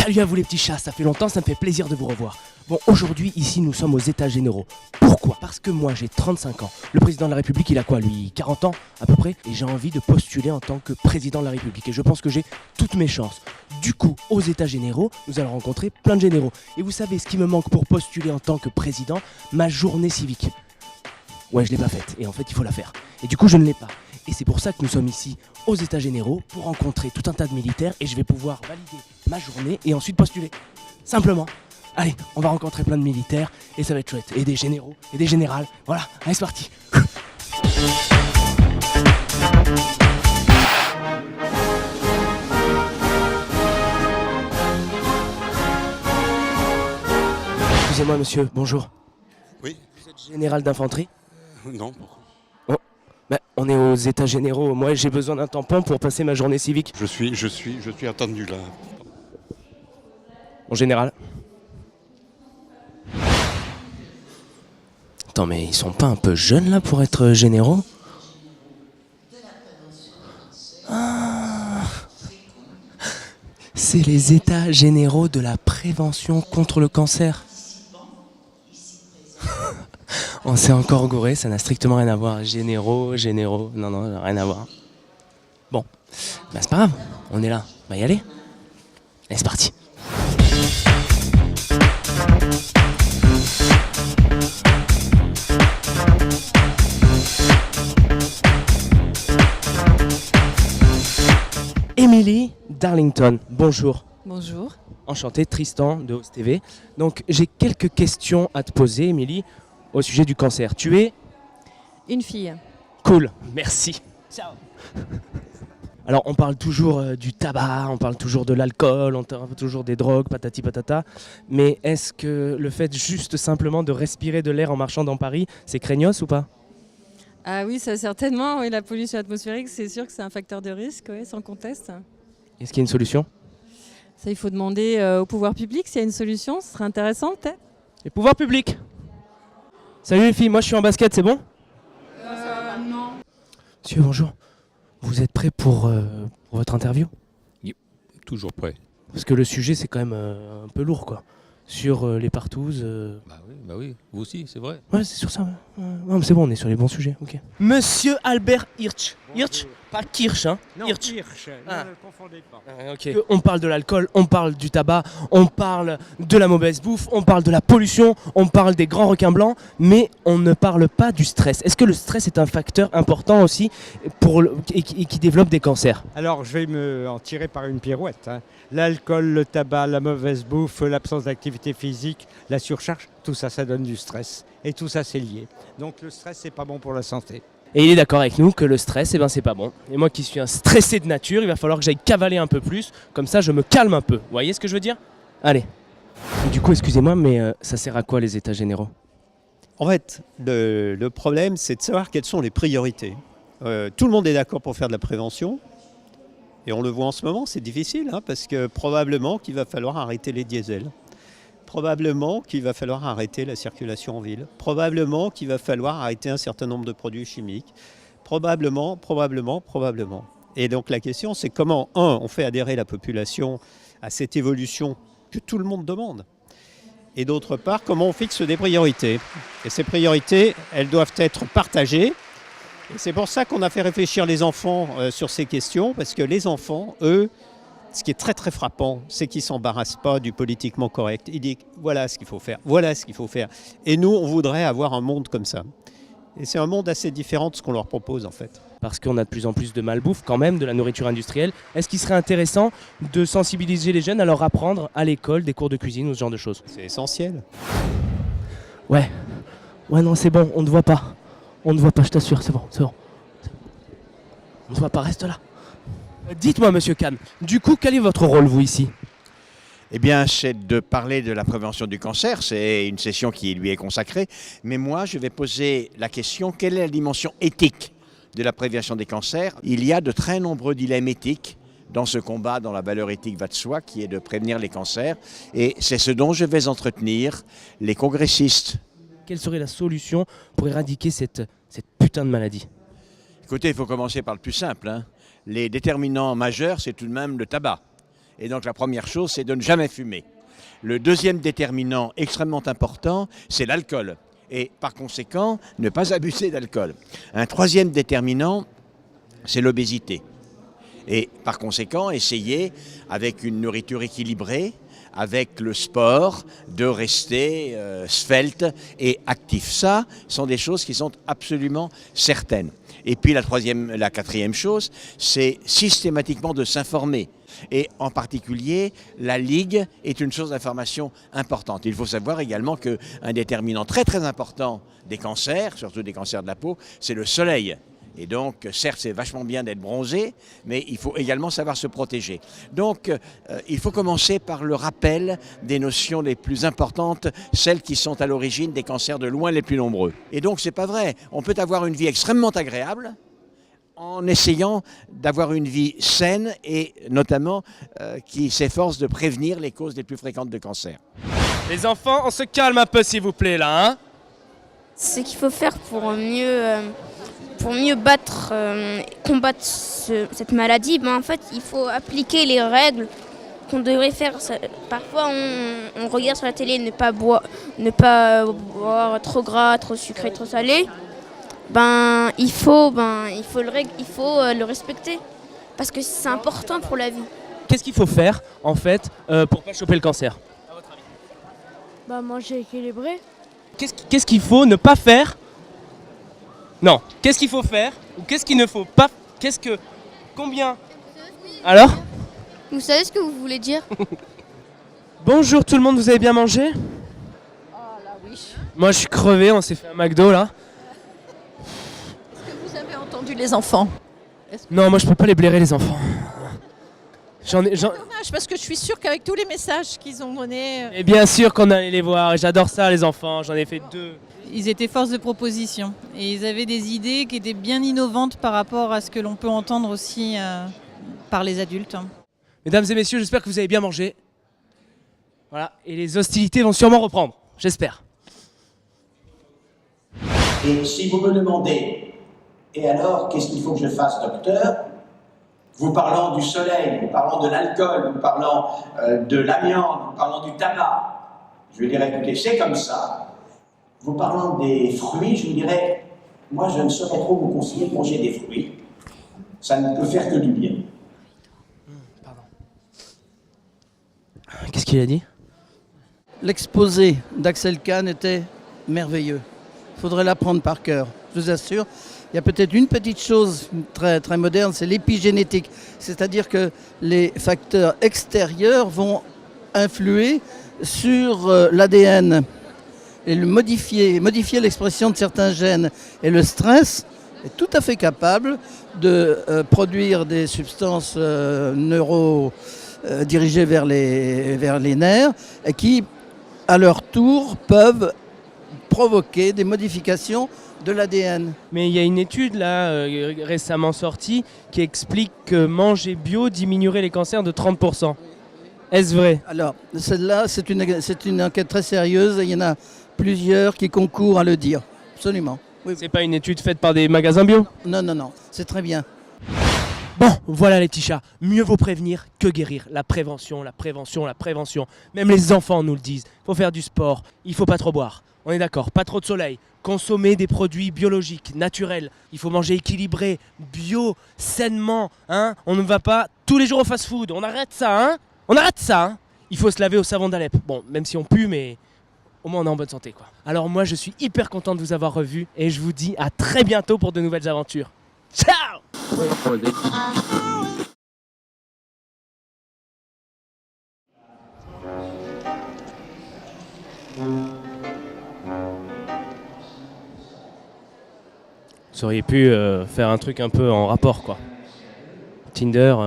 Salut à vous les petits chats, ça fait longtemps, ça me fait plaisir de vous revoir. Bon, aujourd'hui, ici, nous sommes aux États généraux. Pourquoi? Parce que moi, j'ai 35 ans. Le président de la République, il a quoi, lui? 40 ans, à peu près? Et j'ai envie de postuler en tant que président de la République. Et je pense que j'ai toutes mes chances. Du coup, aux États généraux, nous allons rencontrer plein de généraux. Et vous savez, ce qui me manque pour postuler en tant que président, ma journée civique. Ouais, je l'ai pas faite. Et en fait, il faut la faire. Et du coup, je ne l'ai pas. Et c'est pour ça que nous sommes ici aux États généraux pour rencontrer tout un tas de militaires et je vais pouvoir valider ma journée et ensuite postuler. Simplement. Allez, on va rencontrer plein de militaires et ça va être chouette. Et des généraux et des générales. Voilà, allez, c'est parti. Excusez-moi, monsieur, bonjour. Oui. Vous êtes général d'infanterie? Non, pourquoi? On est aux États généraux. Moi, j'ai besoin d'un tampon pour passer ma journée civique. Je suis attendu là. En général. Attends, mais ils sont pas un peu jeunes là pour être généraux? Ah, c'est les États généraux de la prévention contre le cancer. On s'est encore gouré, ça n'a strictement rien à voir. Généraux, non, rien à voir. Bon, bah c'est pas grave, on est là, on va y aller. Allez, c'est parti. Emily Darlington, bonjour. Bonjour. Enchanté, Tristan de Host TV. Donc j'ai quelques questions à te poser, Emily, au sujet du cancer. Tu es Une fille. cool, merci. Ciao. Alors on parle toujours du tabac, on parle toujours de l'alcool, on parle toujours des drogues, patati patata. Mais est-ce que le fait juste simplement de respirer de l'air en marchant dans Paris, c'est craignos ou pas? Ah oui, ça certainement. Oui, la pollution atmosphérique, c'est sûr que c'est un facteur de risque, oui, sans conteste. Est-ce qu'il y a une solution? Ça, il faut demander au pouvoir public s'il y a une solution. Ce serait intéressant, peut-être. Les pouvoirs publics. Salut les filles, moi je suis en basket, c'est bon? Non. Monsieur, bonjour. Vous êtes prêts pour votre interview? Toujours prêt. Parce que le sujet c'est quand même un peu lourd quoi. Sur les partouzes. Bah oui, vous aussi, c'est vrai. Ouais, c'est sur ça. Ouais. Non, mais c'est bon, on est sur les bons sujets. Ok. Monsieur Albert Hirsch. Hirsch, pas Kirsch, hein. Non, Hirsch. Hirsch, Ah. ne confondez pas. Ok. On parle de l'alcool, on parle du tabac, on parle de la mauvaise bouffe, on parle de la pollution, on parle des grands requins blancs, mais on ne parle pas du stress. Est-ce que le stress est un facteur important aussi et qui développe des cancers? Alors, je vais me en tirer par une pirouette. Hein. L'alcool, le tabac, la mauvaise bouffe, l'absence d'activité physique, la surcharge, tout ça, ça donne du stress. Et tout ça, c'est lié. Donc, le stress, c'est pas bon pour la santé. Et il est d'accord avec nous que le stress, c'est pas bon. Et moi qui suis un stressé de nature, il va falloir que j'aille cavaler un peu plus, comme ça je me calme un peu. Vous voyez ce que je veux dire? Allez. Et du coup, excusez-moi, mais ça sert à quoi les États généraux? En fait, le problème, c'est de savoir quelles sont les priorités. Tout le monde est d'accord pour faire de la prévention. Et on le voit en ce moment, c'est difficile, hein, parce que probablement qu'il va falloir arrêter les diesels. Probablement qu'il va falloir arrêter la circulation en ville. Probablement qu'il va falloir arrêter un certain nombre de produits chimiques. Probablement. Et donc la question, c'est comment, on fait adhérer la population à cette évolution que tout le monde demande. Et d'autre part, comment on fixe des priorités. Et ces priorités, elles doivent être partagées. Et c'est pour ça qu'on a fait réfléchir les enfants sur ces questions, parce que les enfants, eux, ce qui est très très frappant, c'est qu'ils ne s'embarrassent pas du politiquement correct. Ils disent voilà ce qu'il faut faire, voilà ce qu'il faut faire. Et nous, on voudrait avoir un monde comme ça. Et c'est un monde assez différent de ce qu'on leur propose en fait. Parce qu'on a de plus en plus de malbouffe quand même, de la nourriture industrielle. Est-ce qu'il serait intéressant de sensibiliser les jeunes à leur apprendre à l'école des cours de cuisine ou ce genre de choses? C'est essentiel. Ouais non c'est bon, on ne voit pas. On ne voit pas, je t'assure, c'est bon. On ne voit pas, reste là. Dites-moi monsieur Kahn, du coup quel est votre rôle vous ici? Eh bien, c'est de parler de la prévention du cancer, c'est une session qui lui est consacrée. Mais moi, je vais poser la question, quelle est la dimension éthique de la prévention des cancers? Il y a de très nombreux dilemmes éthiques dans ce combat, dont la valeur éthique va de soi, qui est de prévenir les cancers. Et c'est ce dont je vais entretenir les congressistes. Quelle serait la solution pour éradiquer cette putain de maladie? Écoutez, il faut commencer par le plus simple, hein. Les déterminants majeurs, c'est tout de même le tabac. Et donc la première chose, c'est de ne jamais fumer. Le deuxième déterminant extrêmement important, c'est l'alcool. Et par conséquent, ne pas abuser d'alcool. Un troisième déterminant, c'est l'obésité. Et par conséquent, essayer, avec une nourriture équilibrée, avec le sport, de rester svelte et actif. Ça sont des choses qui sont absolument certaines. Et puis la quatrième chose, c'est systématiquement de s'informer. Et en particulier, la Ligue est une source d'information importante. Il faut savoir également qu'un déterminant très très important des cancers, surtout des cancers de la peau, c'est le soleil. Et donc, certes, c'est vachement bien d'être bronzé, mais il faut également savoir se protéger. Donc, il faut commencer par le rappel des notions les plus importantes, celles qui sont à l'origine des cancers de loin les plus nombreux. Et donc, c'est pas vrai. On peut avoir une vie extrêmement agréable en essayant d'avoir une vie saine et notamment qui s'efforce de prévenir les causes les plus fréquentes de cancer. Les enfants, on se calme un peu s'il vous plaît là, hein. Ce qu'il faut faire pour mieux combattre cette maladie, en fait, il faut appliquer les règles qu'on devrait faire. Parfois, on regarde sur la télé ne pas boire trop gras, trop sucré, trop salé. Il faut le respecter parce que c'est important pour la vie. Qu'est-ce qu'il faut faire en fait pour pas choper le cancer? Manger équilibré. Qu'est-ce qu'il faut ne pas faire? Non, qu'est-ce qu'il faut faire ou qu'est-ce qu'il ne faut pas? Combien? Alors? Vous savez ce que vous voulez dire? Bonjour tout le monde, vous avez bien mangé? Ah là oui. Moi je suis crevé, on s'est fait un McDo là. Est-ce que vous avez entendu les enfants? Non, moi je peux pas les blairer les enfants. Dommage parce que je suis sûre qu'avec tous les messages qu'ils ont donnés... Et bien sûr qu'on allait les voir, j'adore ça les enfants, j'en ai fait 2. Ils étaient force de proposition et ils avaient des idées qui étaient bien innovantes par rapport à ce que l'on peut entendre aussi par les adultes. Mesdames et messieurs, j'espère que vous avez bien mangé. Voilà, et les hostilités vont sûrement reprendre, j'espère. Et si vous me demandez, et alors, qu'est-ce qu'il faut que je fasse, docteur? Vous parlant du soleil, vous parlant de l'alcool, vous parlant de l'amiante, vous parlant du tabac, je lui dirais, écoutez, c'est comme ça. Vous parlant des fruits, je vous dirais, moi je ne saurais trop vous conseiller de manger des fruits. Ça ne peut faire que du bien. Pardon. Qu'est-ce qu'il a dit? L'exposé d'Axel Kahn était merveilleux. Il faudrait l'apprendre par cœur, je vous assure. Il y a peut-être une petite chose très, très moderne, c'est l'épigénétique. C'est-à-dire que les facteurs extérieurs vont influer sur l'ADN et modifier l'expression de certains gènes. Et le stress est tout à fait capable de produire des substances dirigées vers les nerfs et qui, à leur tour, peuvent provoquer des modifications de l'ADN. Mais il y a une étude là récemment sortie qui explique que manger bio diminuerait les cancers de 30%. Est-ce vrai? Alors, celle-là, c'est une enquête très sérieuse et il y en a plusieurs qui concourent à le dire. Absolument. Oui. C'est pas une étude faite par des magasins bio? Non, c'est très bien. Bon, voilà Laetitia, mieux vaut prévenir que guérir. La prévention, la prévention, la prévention. Même les enfants nous le disent. Il faut faire du sport, il faut pas trop boire. On est d'accord, pas trop de soleil, consommer des produits biologiques, naturels. Il faut manger équilibré, bio, sainement. Hein. On ne va pas tous les jours au fast-food. On arrête ça, hein. On arrête ça, hein. Il faut se laver au savon d'Alep. Bon, même si on pue, mais au moins on est en bonne santé, quoi. Alors moi, je suis hyper content de vous avoir revu et je vous dis à très bientôt pour de nouvelles aventures. Ciao! Vous auriez pu faire un truc un peu en rapport, quoi. Tinder,